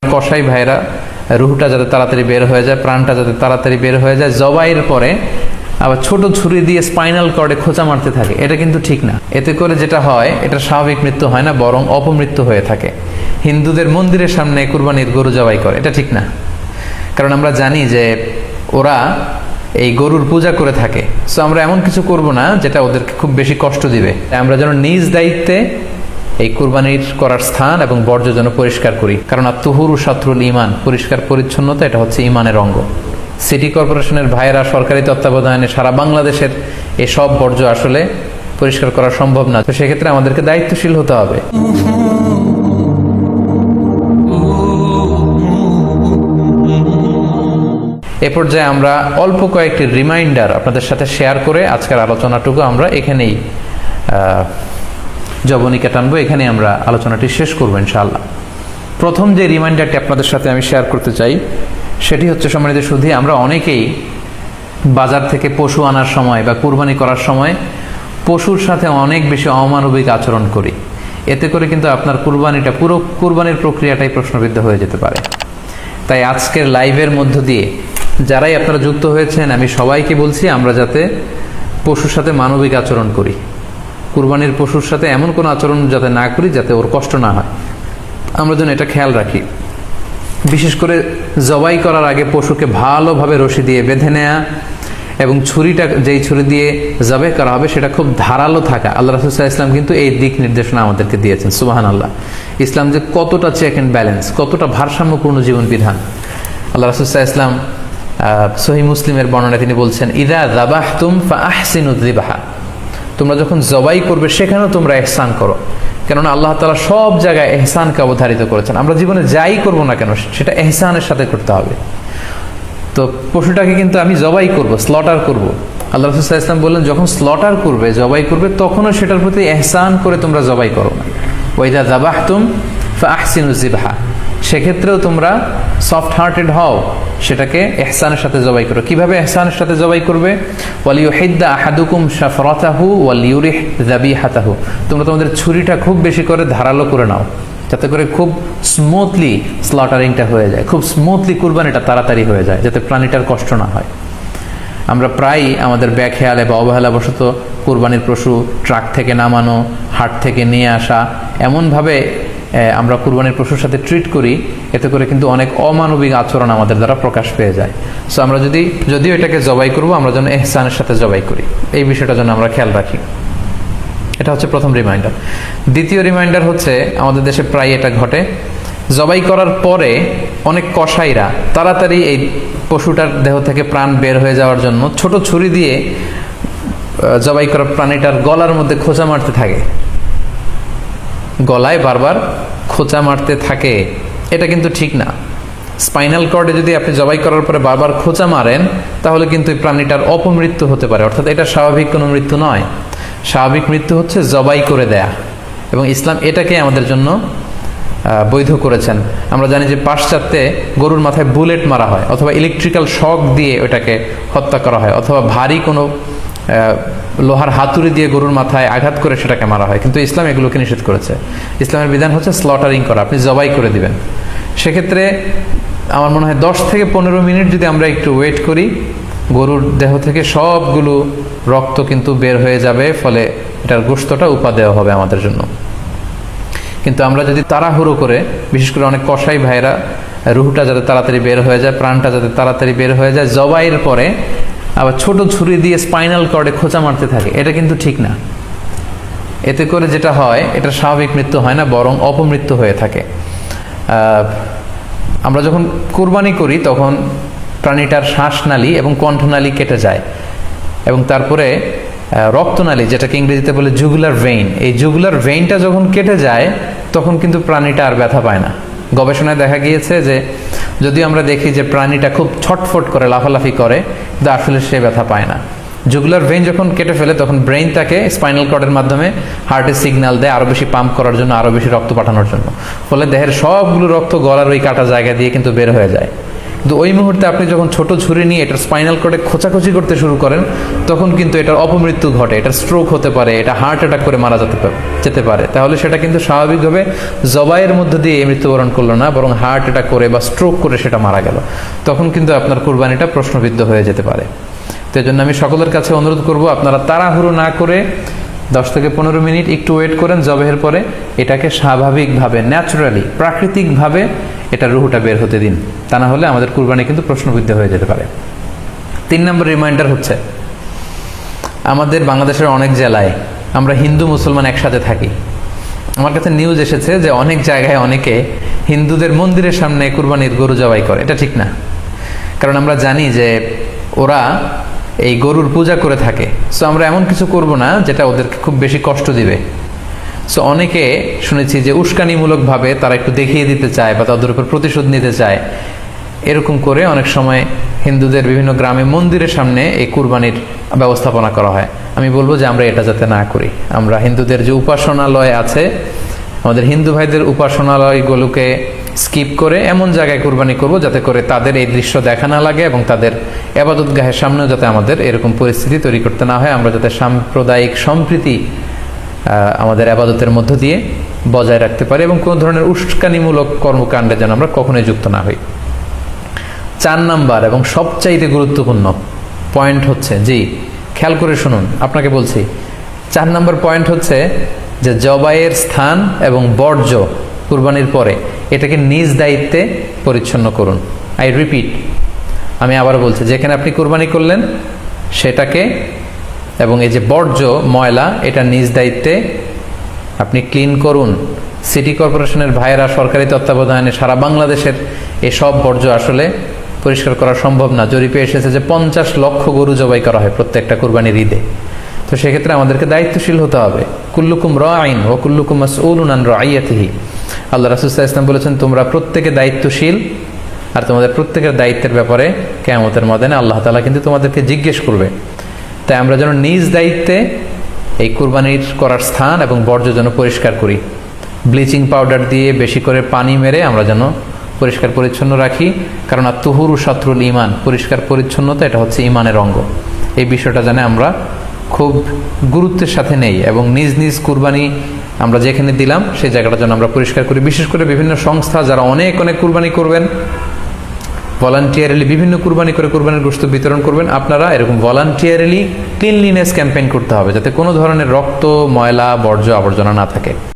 কসাই ভাইরা রুহটা যাতে তাড়াতাড়ি বের হয়ে যায়, প্রাণটা যাতে তাড়াতাড়ি বের হয়ে যায়, জবাইয়ের পরে আবার ছোট ছুরি দিয়ে স্পাইনাল কর্ডে খোঁচা মারতে থাকে। এটা কিন্তু ঠিক না। এতে করে যেটা হয়, এটা স্বাভাবিক মৃত্যু হয় না, বরং অপমৃত্যু হয়ে থাকে। হিন্দুদের মন্দিরের সামনে কুরবানির গরু জবাই করে, এটা ঠিক না। কারণ আমরা জানি যে ওরা এই গরুর পূজা করে থাকে। সো আমরা এমন কিছু করব না যেটা ওদেরকে খুব বেশি কষ্ট দিবে। আমরা যেন নিজ দায়িত্বে এই কুরবানির করার স্থান এবং বর্জ্য যেন পরিষ্কার করি। কারণ আত্মহুরু শাত্রুল ইমান, পরিষ্কার পরিচ্ছন্নতা এটা হচ্ছে ইমানের অঙ্গ। সিটি কর্পোরেশনের ভাইয়েরা সরকারি তত্ত্বাবধানে সারা বাংলাদেশের এসব বর্জ্য আসলে পরিষ্কার করা সম্ভব না। তো সেক্ষেত্রে আমাদেরকে দায়িত্বশীল হতে হবে। এ পর্যায়ে আমরা অল্প কয়েকটি রিমাইন্ডার আপনাদের সাথে শেয়ার করে আজকের আলোচনাটুকু আমরা এখানেই জবনিকা টানবো, এখানে আমরা আলোচনাটি শেষ করবো ইনশাআল্লাহ। প্রথম যে রিমাইন্ডারটি আপনাদের সাথে আমি শেয়ার করতে চাই সেটি হচ্ছে, সম্মানিত সুধী, আমরা অনেকেই বাজার থেকে পশু আনার সময় বা কুরবানি করার সময় পশুর সাথে অনেক বেশি অমানবিক আচরণ করি। এতে করে কিন্তু আপনার কুরবানিটা, পুরো কুরবানির প্রক্রিয়াটাই প্রশ্নবিদ্ধ হয়ে যেতে পারে। তাই আজকের লাইভের মধ্য দিয়ে যারাই আপনারা যুক্ত হয়েছেন, আমি সবাইকে বলছি আমরা যাতে পশুর সাথে মানবিক আচরণ করি, কুরবানির পশুর সাথে এমন কোনো আচরণ যাতে না করি যাতে ওর কষ্ট না হয়, আমরা যেন এটা খেয়াল রাখি। বিশেষ করে জবাই করার আগে পশুকে ভালোভাবে রশি দিয়ে বেঁধে নেয়া এবং ছুরিটা, যেই ছুরি দিয়ে জবাই করা হবে সেটা খুব ধারালো থাকা। আল্লাহ রাসূল সাল্লাল্লাহু আলাইহি ওয়াসাল্লাম কিন্তু এই দিক নির্দেশনা আমাদেরকে দিয়েছেন। সুবহানাল্লাহ। ইসলাম যে কতটা চেক অ্যান্ড ব্যালেন্স, কতটা ভারসাম্যপূর্ণ জীবন বিধান। আল্লাহ রাসূল সাল্লাল্লাহু আলাইহি ওয়াসাল্লাম সহিহ মুসলিমের বর্ণনায় তিনি বলছেন, ইযা যাবাহতুম ফাআহসিনু যিবহা, তোমরা যখন জবাই করবে সেখানেও তোমরা ইহসান করো। কেননা আল্লাহ তাআলা সব জায়গায় ইহসানকে অবধারিত করেছেন। আমরা জীবনে যাই করব না কেন সেটা ইহসানের সাথে করতে হবে। তো পশুটাকে কিন্তু আমি জবাই করব, স্লটার করব। আল্লাহ রাসূল সাল্লাল্লাহু আলাইহি ওয়াসাল্লাম বললেন, যখন স্লটার করবে, জবাই করবে, তখনও সেটার প্রতি ইহসান করে তোমরা জবাই করো না। ওয়া ইযা যাবাহতুম ফাআহসিনু যিবহা, সেক্ষেত্রেও তোমরা সফট হার্টেড হও, সেটাকে ইহসানের সাথে জবাই করো। কিভাবে ইহসানের সাথে জবাই করবে? ওয়ালিয়ুহিদ্দা আহাদুকুম শাফরাতাহু ওয়ালিয়ুরিহ যাবিহাতাহু, তোমরা তোমাদের ছুরিটা খুব বেশি করে ধারালো করে নাও, যাতে করে খুব স্মুথলি স্লটারিংটা হয়ে যায়, খুব স্মুথলি কুরবানিটা তাড়াতাড়ি হয়ে যায়, যাতে প্রাণীটার কষ্ট না হয়। আমরা প্রায়ই আমাদের বেখেয়ালে বা অবহেলাবশত কুরবানির পশু ট্রাক থেকে নামানো, হাট থেকে নিয়ে আসা, এমনভাবে আমরা কুরবানির পশুর সাথে ট্রিট করি, এতে করে কিন্তু অনেক অমানবিক আচরণ আমাদের দ্বারা প্রকাশ পেয়ে যায়। সো আমরা যদিও এটাকে জবাই করব, আমরা যেন ইহসানের সাথে জবাই করি, এই বিষয়টা যেন আমরা খেয়াল রাখি। এটা হচ্ছে প্রথম রিমাইন্ডার। দ্বিতীয় রিমাইন্ডার হচ্ছে, আমাদের দেশে প্রায় এটা ঘটে, জবাই করার পরে অনেক কসাইরা তাড়াতাড়ি এই পশুটার দেহ থেকে প্রাণ বের হয়ে যাওয়ার জন্য ছোট ছুরি দিয়ে জবাই করা প্রাণীটার গলার মধ্যে খোঁচা মারতে থাকে, গলায় বারবার খোঁচা মারতে থাকে। এটা কিন্তু ঠিক না। স্পাইনাল কর্ডে যদি আপনি জবাই করার পরে বারবার খোঁচা মারেন, তাহলে কিন্তু এই প্রাণীটার অপমৃত্যু হতে পারে, অর্থাৎ এটা স্বাভাবিক কোনো মৃত্যু নয়। স্বাভাবিক মৃত্যু হচ্ছে জবাই করে দেয়া, এবং ইসলাম এটাকে আমাদের জন্য বৈধ করেছেন। আমরা জানি যে পাশ্চাত্যে গরুর মাথায় বুলেট মারা হয়, অথবা ইলেকট্রিক্যাল শক দিয়ে ওটাকে হত্যা করা হয়, অথবা ভারী কোনো লোহার হাতুড়ি দিয়ে গরুর মাথায় আঘাত করে সেটাকে মারা হয়। কিন্তু ইসলাম এগুলোকে নিষেধ করেছে। ইসলামের বিধান হচ্ছে স্লটারিং করা, আপনি জবাই করে দিবেন। সেক্ষেত্রে আমার মনে হয় 10 থেকে 15 মিনিট যদি আমরা একটু ওয়েট করি, গরুর দেহ থেকে সবগুলো রক্ত কিন্তু বের হয়ে যাবে, ফলে এটার গোশতটা উপাদেয় হবে আমাদের জন্য। কিন্তু আমরা যদি তাড়াহুড়ো করে, বিশেষ করে অনেক কসাই ভাইরা রুহটা যাতে তাড়াতাড়ি বের হয়ে যায়, প্রাণটা যাতে তাড়াতাড়ি বের হয়ে যায়, জবাইয়ের পরে আবার ছোট ছুরি দিয়ে স্পাইনাল কর্ডে খোঁচা মারতে থাকে, এটা কিন্তু ঠিক না। এতে করে যেটা হয়, এটা স্বাভাবিক মৃত্যু হয় না, বরং অপমৃত্যু হয়ে থাকে। আমরা যখন কুরবানি করি তখন প্রাণীটার শ্বাসনালী এবং কণ্ঠনালী কেটে যায়, এবং তারপরে রক্তনালী, যেটাকে ইংরেজিতে বলে জুগুলার ভেইন, এই জুগুলার ভেইনটা যখন কেটে যায় তখন কিন্তু প্রাণীটা আর ব্যথা পায় না। গবেষণায় দেখা গিয়েছে যে যদিও আমরা দেখি যে প্রাণীটা খুব ছটফট করে, লাফালাফি করে, কিন্তু আসলে সে ব্যথা পায় না। জুগুলার ভেইন যখন কেটে ফেলে তখন ব্রেইন তাকে স্পাইনাল কর্ডের মাধ্যমে হার্টে সিগন্যাল দেয় আরো বেশি পাম্প করার জন্য, আরো বেশি রক্ত পাঠানোর জন্য। ফলে দেহের সবগুলো রক্ত গলার ওই কাটা জায়গা দিয়ে কিন্তু বের হয়ে যায়। কিন্তু ওই মুহূর্তে আপনি যখন ছোট ছুরি নিয়ে এটার স্পাইনাল কর্ডে খোঁচাখুচি করতে শুরু করেন, তখন কিন্তু এটার অপমৃত্যু ঘটে, এটার স্ট্রোক হতে পারে, এটা হার্ট অ্যাটাক করে মারা যেতে পারে। তাহলে সেটা কিন্তু স্বাভাবিকভাবে জবাইয়ের মধ্য দিয়ে মৃত্যুবরণ করলো না, বরং হার্ট অ্যাটাক করে বা স্ট্রোক করে সেটা মারা গেল। তখন কিন্তু আপনার কুরবানিটা প্রশ্নবিদ্ধ হয়ে যেতে পারে। তো এই জন্য আমি সকলের কাছে অনুরোধ করব, আপনারা তাড়াহুড়ো না করে 10 থেকে 15 মিনিট একটু ওয়েট করেন জবেহের পরে, এটাকে স্বাভাবিকভাবে, ন্যাচারালি, প্রাকৃতিকভাবে এটা রুহুটা বের হতে দিন। তা না হলে আমাদের কুরবানি কিন্তু প্রশ্নবিদ্ধ হয়ে যেতে পারে। 3 নম্বর রিমাইন্ডার হচ্ছে, আমাদের বাংলাদেশের অনেক জেলায় আমরা হিন্দু মুসলমান একসাথে থাকি। আমার কাছে নিউজ এসেছে যে অনেক জায়গায় অনেকে হিন্দুদের মন্দিরের সামনে কুরবানির গরু জবাই করে। এটা ঠিক না, কারণ আমরা জানি যে ওরা এই গরুর পূজা করে থাকে। সো আমরা এমন কিছু করব না যেটা ওদেরকে খুব বেশি কষ্ট দিবে। সো অনেকে শুনেছি যে উস্কানিমূলকভাবে তারা একটু দেখিয়ে দিতে চায় বা তাদের উপর প্রতিশোধ নিতে চায়, এরকম করে অনেক সময় হিন্দুদের বিভিন্ন গ্রামে মন্দিরের সামনে এই কুরবানির ব্যবস্থাপনা করা হয়। আমি বলবো যে আমরা এটা যাতে না করি। আমরা হিন্দুদের যে উপাসনালয় আছে, আমাদের হিন্দু ভাইদের উপাসনালয়গুলোকে স্কিপ করে এমন জায়গায় কুরবানি করব যাতে করে তাদের এই দৃশ্য দেখা না লাগে এবং তাদের ইবাদতগাহের সামনেও যাতে আমাদের এরকম পরিস্থিতি তৈরি করতে না হয়। আমরা যাতে সাম্প্রদায়িক সম্প্রীতি আমাদের ইবাদতের মধ্য দিয়ে বজায় রাখতে পারি এবং কোনো ধরনের উস্কানিমূলক কর্মকাণ্ডে যেন আমরা কখনোই যুক্ত না হই। 4 নাম্বার এবং সবচাইতে গুরুত্বপূর্ণ পয়েন্ট হচ্ছে, জি খেয়াল করে শুনুন, আপনাকে বলছি, 4 নাম্বার পয়েন্ট হচ্ছে যে জবাইয়ের স্থান এবং বর্জ্য কুরবানির পরে এটাকে নিজ দায়িত্বে পরিচ্ছন্ন করুন। আই রিপিট, আমি আবার বলছি, যেখানে আপনি কুরবানি করলেন সেটাকে এবং এই যে বর্জ্য ময়লা, এটা নিজ দায়িত্বে আপনি ক্লিন করুন। সিটি কর্পোরেশনের ভাইয়েরা সরকারি তত্ত্বাবধানে সারা বাংলাদেশের এসব বর্জ্য আসলে পরিষ্কার করা সম্ভব না। জরিপে এসেছে যে 50 লক্ষ গরু জবাই করা হয় প্রত্যেকটা কুরবানির ঈদে। তো সেক্ষেত্রে আমাদেরকে দায়িত্বশীল হতে হবে। কুল্লুকুম রাঈন ওয়া কুল্লুকুম মাসউলুন আন রাইয়াতিহি। আল্লাহ রাসূল সাল্লাল্লাহু আলাইহি ওয়াসাল্লাম বলেছেন, তোমরা প্রত্যেকে দায়িত্বশীল আর তোমাদের প্রত্যেকের দায়িত্বের ব্যাপারে কিয়ামতের ময়দানে আল্লাহ তাআলা কিন্তু তোমাদেরকে জিজ্ঞেস করবে। তাই আমরা যেন নিজ দায়িত্বে এই কুরবানির করার স্থান এবং বর্জ্য যেন পরিষ্কার করি। ব্লিচিং পাউডার দিয়ে বেশি করে পানি মেরে আমরা যেন পরিষ্কার পরিচ্ছন্ন রাখি, কারণ আত-তুহুরু শাতরুল ঈমান, পরিষ্কার পরিচ্ছন্নতা এটা হচ্ছে ঈমানের অঙ্গ। এই বিষয়টা যেন আমরা খুব গুরুত্বের সাথে নেই এবং নিজ নিজ কুরবানি আমরা যেখানে দিলাম সেই জায়গাটা যেন আমরা পরিষ্কার করি। বিশেষ করে বিভিন্ন সংস্থা যারা অনেক অনেক কুরবানি করবেন, ভলান্টিয়ারলি বিভিন্ন কুরবানি করে কুরবানির গোশত বিতরণ করবেন, আপনারা এরকম ভলান্টিয়ারলি ক্লিনলিনেস ক্যাম্পেইন করতে হবে যাতে কোনো ধরনের রক্ত, ময়লা, বর্জ্য, আবর্জনা না থাকে।